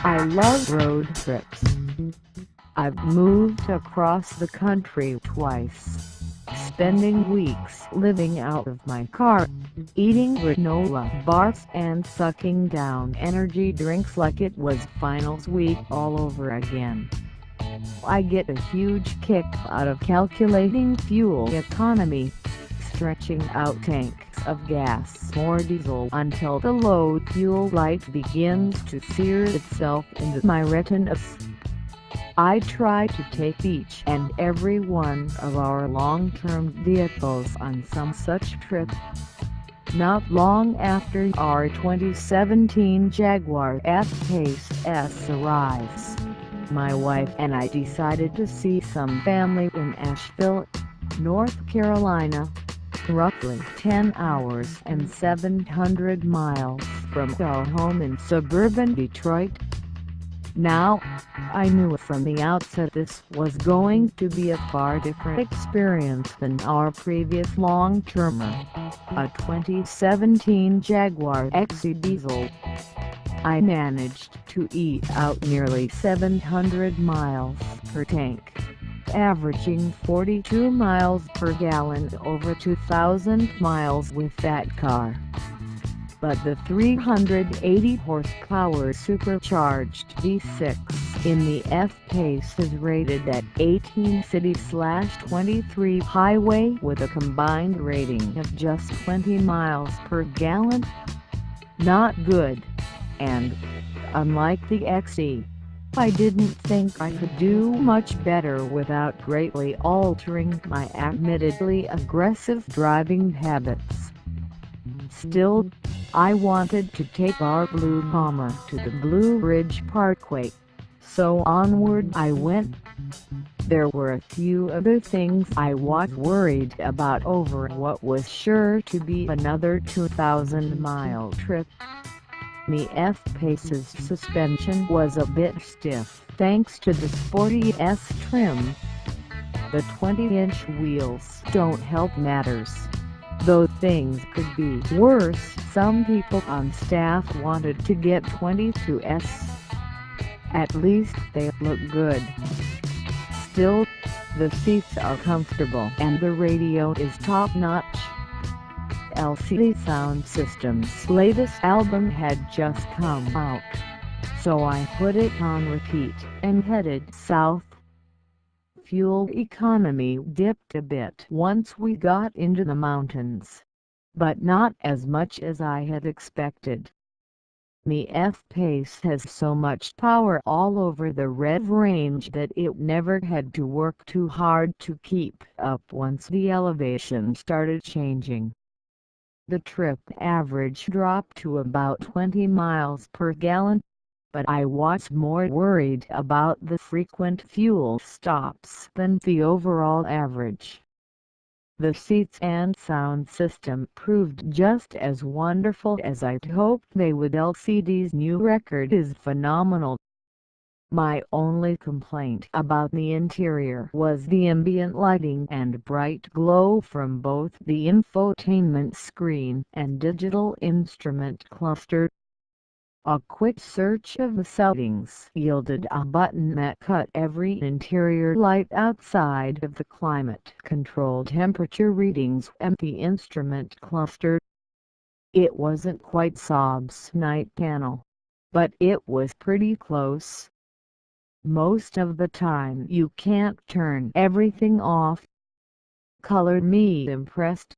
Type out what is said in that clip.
I love road trips. I've moved across the country twice, spending weeks living out of my car, eating granola bars and sucking down energy drinks like it was finals week all over again. I get a huge kick out of calculating fuel economy, stretching out tanks of gas or diesel until the low fuel light begins to sear itself into my retinas. I try to take each and every one of our long-term vehicles on some such trip. Not long after our 2017 Jaguar F-Pace S arrives, my wife and I decided to see some family in Asheville, North Carolina, roughly 10 hours and 700 miles from our home in suburban Detroit. Now, I knew from the outset this was going to be a far different experience than our previous long-termer, a 2017 Jaguar XE diesel. I managed to eat out nearly 700 miles per tank, averaging 42 miles per gallon over 2,000 miles with that car. But the 380 horsepower supercharged V6 in the F-Pace is rated at 18 city/23 highway with a combined rating of just 20 miles per gallon. Not good, and, unlike the XE, I didn't think I could do much better without greatly altering my admittedly aggressive driving habits. Still, I wanted to take our blue Hummer to the Blue Ridge Parkway, so onward I went. There were a few other things I was worried about over what was sure to be another 2,000-mile trip. The F-Pace's suspension was a bit stiff thanks to the sporty S trim. The 20-inch wheels don't help matters, though things could be worse. Some people on staff wanted to get 22s. At least they look good. Still, the seats are comfortable and the radio is top-notch. LCD Sound System's latest album had just come out, so I put it on repeat and headed south. Fuel economy dipped a bit once we got into the mountains, but not as much as I had expected. The F-Pace has so much power all over the rev range that it never had to work too hard to keep up once the elevation started changing. The trip average dropped to about 20 miles per gallon, but I was more worried about the frequent fuel stops than the overall average. The seats and sound system proved just as wonderful as I'd hoped they would. LCD's new record is phenomenal. My only complaint about the interior was the ambient lighting and bright glow from both the infotainment screen and digital instrument cluster. A quick search of the settings yielded a button that cut every interior light outside of the climate control temperature readings and the instrument cluster. It wasn't quite Saab's night panel, but it was pretty close. Most of the time you can't turn everything off. Color me impressed.